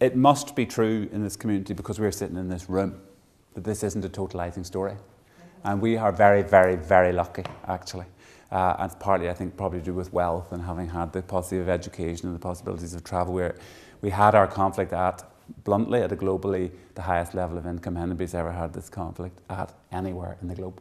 it must be true in this community, because we're sitting in this room, that this isn't a totalising story. And we are very, very, very lucky, actually. And partly, I think, probably to do with wealth and having had the possibility of education and the possibilities of travel. We had our conflict bluntly, at a globally the highest level of income anybody's ever had this conflict at anywhere in the globe.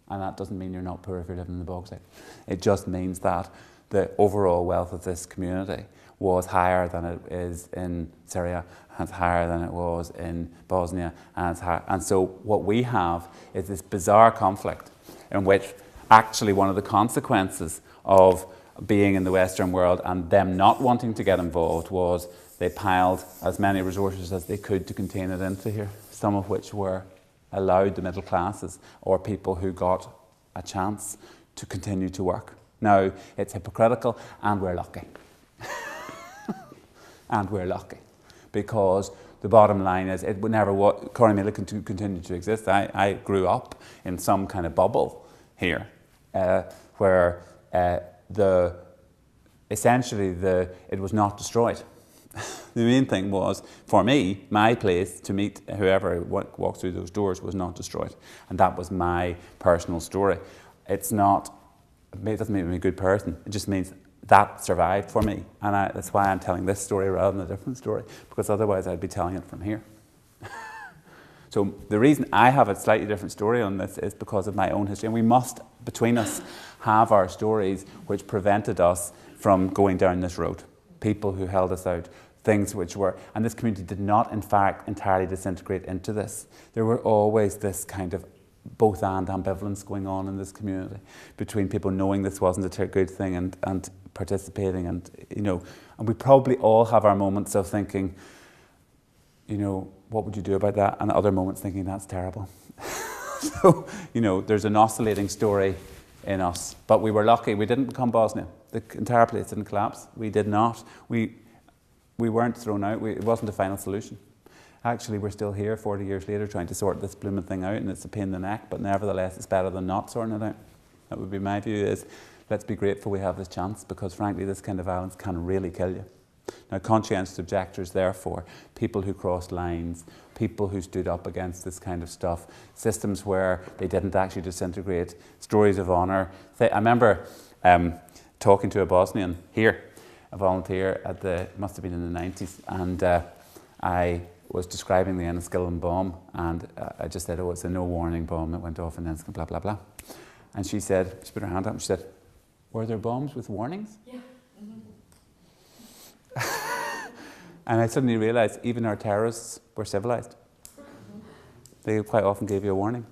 And that doesn't mean you're not poor if you're living in the bauxite. It just means that the overall wealth of this community was higher than it is in Syria, and it's higher than it was in Bosnia, and it's higher. And so what we have is this bizarre conflict in which actually one of the consequences of being in the Western world and them not wanting to get involved was they piled as many resources as they could to contain it into here, some of which were allowed the middle classes or people who got a chance to continue to work. Now, it's hypocritical, and we're lucky. And we're lucky, because the bottom line is it would never Corrymeela continue to exist. I grew up in some kind of bubble here, where essentially it was not destroyed. The main thing was, for me, my place to meet whoever walked through those doors was not destroyed. And that was my personal story. It doesn't make me a good person. It just means that survived for me. And that's why I'm telling this story rather than a different story, because otherwise I'd be telling it from here. So the reason I have a slightly different story on this is because of my own history. And we must, between us, have our stories which prevented us from going down this road. People who held us out, things which were, and this community did not, in fact, entirely disintegrate into this. There were always this kind of both and ambivalence going on in this community, between people knowing this wasn't a good thing and participating, and and we probably all have our moments of thinking, what would you do about that, and other moments thinking that's terrible. So there's an oscillating story in us, but we were lucky. We didn't become Bosnia. The entire place didn't collapse. We did not. We weren't thrown out. It wasn't a final solution. Actually, we're still here 40 years later trying to sort this blooming thing out, and it's a pain in the neck, but nevertheless it's better than not sorting it out. That would be my view, is let's be grateful we have this chance, because frankly this kind of violence can really kill you. Now, conscientious objectors, therefore, people who crossed lines, people who stood up against this kind of stuff, systems where they didn't actually disintegrate, stories of honour. I remember talking to a Bosnian here, a volunteer must have been in the 90s, and I was describing the Enniskillen bomb, and I just said, it's a no-warning bomb that went off in Enniskillen, blah, blah, blah. And she put her hand up and she said, were there bombs with warnings? Yeah. And I suddenly realised even our terrorists were civilised. They quite often gave you a warning.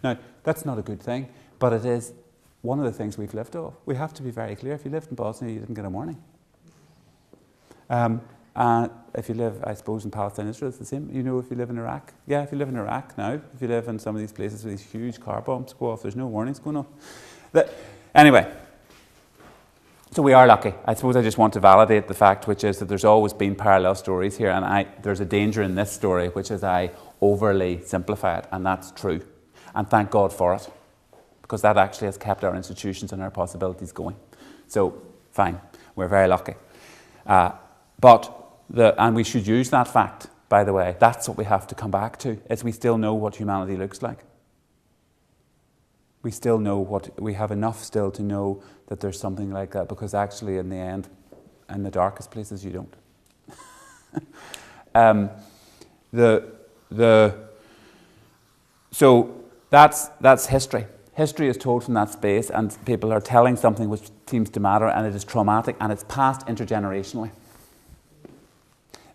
Now, that's not a good thing, but it is one of the things we've lived off. We have to be very clear. If you lived in Bosnia, you didn't get a warning. If you live, I suppose, in Palestine, Israel, it's the same. If you live in Iraq. Yeah, if you live in Iraq now, if you live in some of these places where these huge car bombs go off, there's no warnings going off. Anyway, so we are lucky. I suppose I just want to validate the fact, which is that there's always been parallel stories here, and there's a danger in this story, which is I overly simplify it, and that's true. And thank God for it, because that actually has kept our institutions and our possibilities going. So, fine, we're very lucky. And we should use that fact, by the way. That's what we have to come back to, is we still know what humanity looks like. We still know we have enough still to know that there's something like that, because actually in the end, in the darkest places, you don't. So that's history. History is told from that space, and people are telling something which seems to matter, and it is traumatic, and it's passed intergenerationally.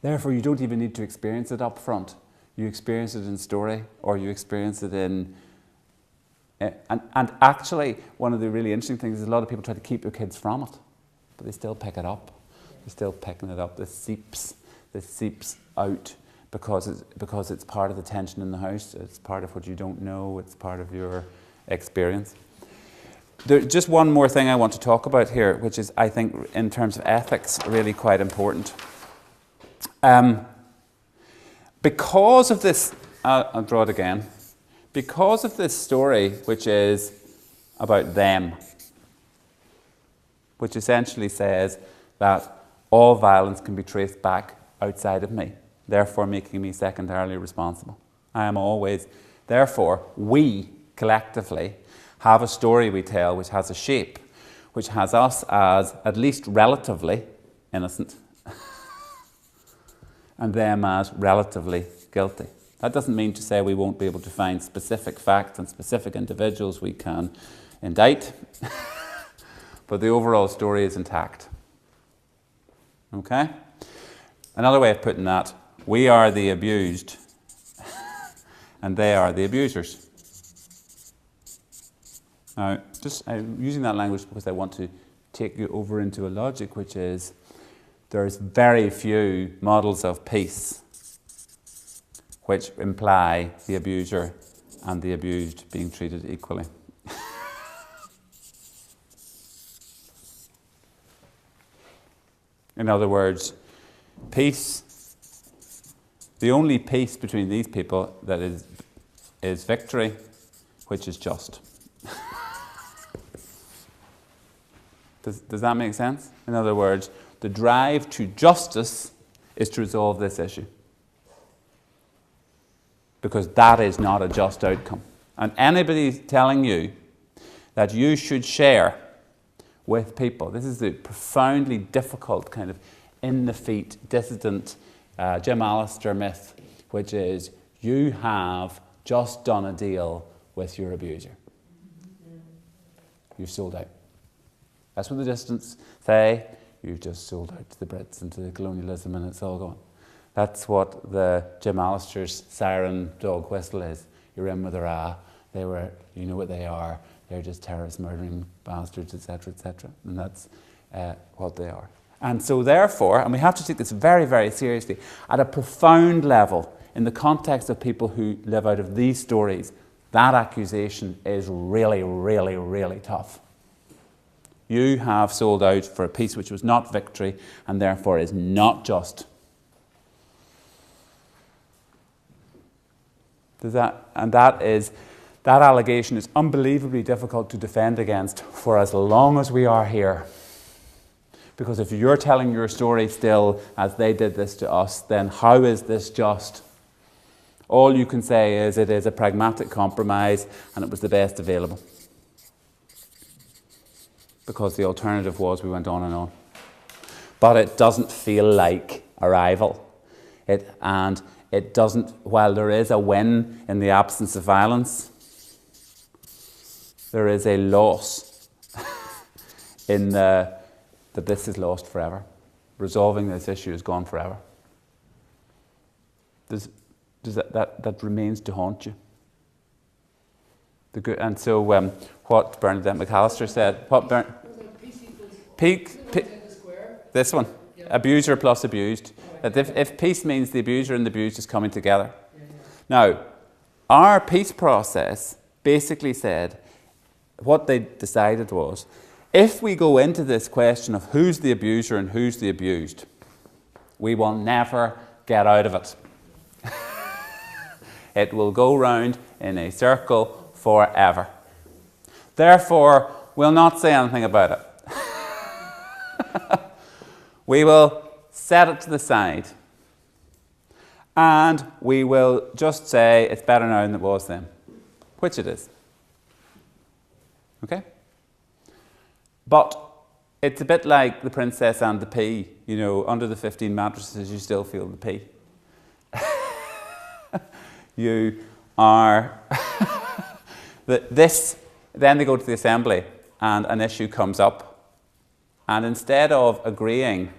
Therefore, you don't even need to experience it up front. You experience it in story, or you experience it in... And actually, one of the really interesting things is a lot of people try to keep their kids from it, but they still pick it up. They're still picking it up. This seeps out because it's part of the tension in the house. It's part of what you don't know. It's part of your experience. There's just one more thing I want to talk about here, which is, I think, in terms of ethics, really quite important. Because of this, I'll draw it again. Because of this story, which is about them, which essentially says that all violence can be traced back outside of me, therefore making me secondarily responsible. I am always, therefore, we collectively have a story we tell which has a shape, which has us as at least relatively innocent and them as relatively guilty. That doesn't mean to say we won't be able to find specific facts and specific individuals we can indict, but the overall story is intact. Okay? Another way of putting that, we are the abused and they are the abusers. Now, I'm using that language because I want to take you over into a logic, which is there's very few models of peace which imply the abuser and the abused being treated equally. In other words, peace, the only peace between these people that is victory, which is just. Does that make sense? In other words, the drive to justice is to resolve this issue. Because that is not a just outcome. And anybody telling you that you should share with people, this is the profoundly difficult kind of in-the-feet, dissident Jim Alistair myth, which is you have just done a deal with your abuser. You've sold out. That's what the dissidents say. You've just sold out to the Brits and to colonialism and it's all gone. That's what the Jim Alistair's siren dog whistle is. You're in with a they were, you know what they are. They're just terrorist murdering bastards, etc., etc. And that's what they are. And so therefore, and we have to take this very, very seriously, at a profound level, in the context of people who live out of these stories, that accusation is really, really, really tough. You have sold out for a peace which was not victory and therefore is not just. That allegation is unbelievably difficult to defend against for as long as we are here. Because if you're telling your story still as they did this to us, then how is this just? All you can say is it is a pragmatic compromise and it was the best available. Because the alternative was we went on and on. But it doesn't feel like a rival. And it doesn't, while there is a win in the absence of violence, there is a loss in that this is lost forever. Resolving this issue is gone forever. That remains to haunt you. And so what Bernadette McAllister said, this one, abuser plus abused, that if peace means the abuser and the abused is coming together. Now, our peace process basically said, what they decided was, if we go into this question of who's the abuser and who's the abused, we will never get out of it. It will go round in a circle forever. Therefore, we'll not say anything about it. We will set it to the side and we will just say it's better now than it was then, which it is. Okay? But it's a bit like the princess and the pea. You know, under the 15 mattresses you still feel the pea. You are... Then they go to the assembly and an issue comes up. And instead of agreeing,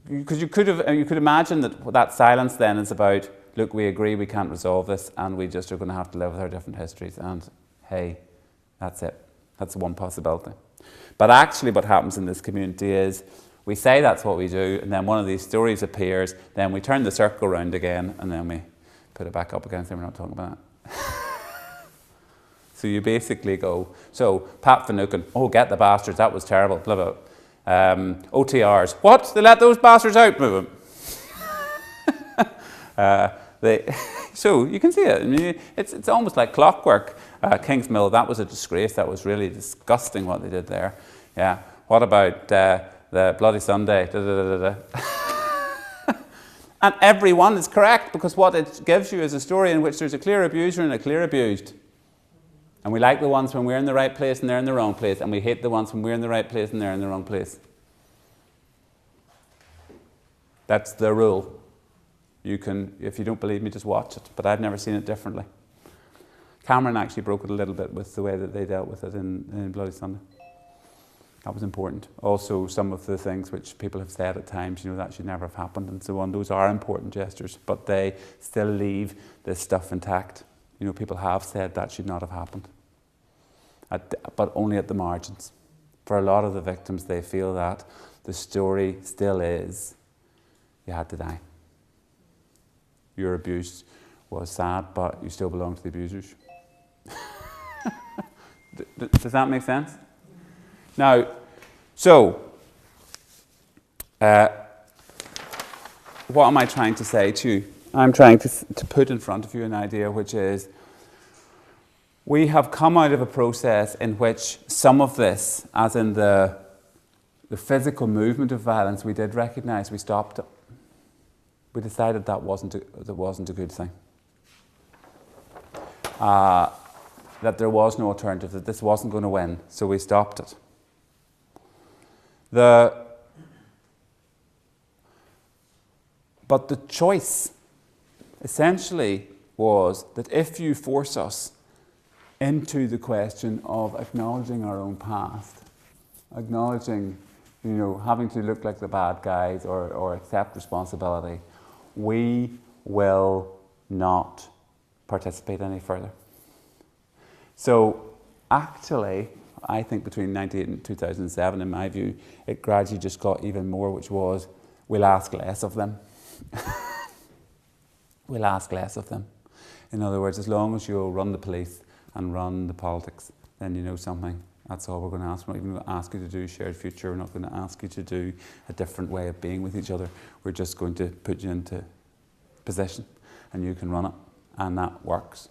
because you could imagine that silence then is about, look, we agree we can't resolve this and we just are going to have to live with our different histories and hey, that's it. That's one possibility. But actually what happens in this community is we say that's what we do and then one of these stories appears, then we turn the circle around again and then we put it back up again and say we're not talking about that. So you basically go, so Pat Finucane, oh, get the bastards, that was terrible, blah, blah. OTRs, what? They let those bastards out, move them. So you can see it. I mean, it's almost like clockwork. Kingsmill, that was a disgrace. That was really disgusting what they did there. Yeah. What about the Bloody Sunday, da da da da da. And every one is correct, because what it gives you is a story in which there's a clear abuser and a clear abused. And we like the ones when we're in the right place and they're in the wrong place, and we hate the ones when we're in the right place and they're in the wrong place. That's the rule. You can, if you don't believe me, just watch it, but I've never seen it differently. Cameron actually broke it a little bit with the way that they dealt with it in Bloody Sunday. That was important. Also, some of the things which people have said at times, you know, that should never have happened and so on, those are important gestures, but they still leave this stuff intact. You know, people have said that should not have happened, but only at the margins. For a lot of the victims, they feel that the story still is, you had to die. Your abuse was sad, but you still belong to the abusers. Does that make sense? Now, so, what am I trying to say to you? I'm trying to put in front of you an idea which is, we have come out of a process in which some of this, as in the physical movement of violence, we did recognise, we stopped it. We decided that wasn't a good thing. That there was no alternative, that this wasn't going to win, so we stopped it. But the choice essentially was that if you force us into the question of acknowledging our own past, acknowledging, you know, having to look like the bad guys or accept responsibility, we will not participate any further. So actually, I think between 1998 and 2007, in my view, it gradually just got even more, which was, we'll ask less of them. We'll ask less of them. In other words, as long as you'll run the police and run the politics, then you know something. That's all we're going to ask. We're not even going to ask you to do shared future. We're not going to ask you to do a different way of being with each other. We're just going to put you into position and you can run it. And that works.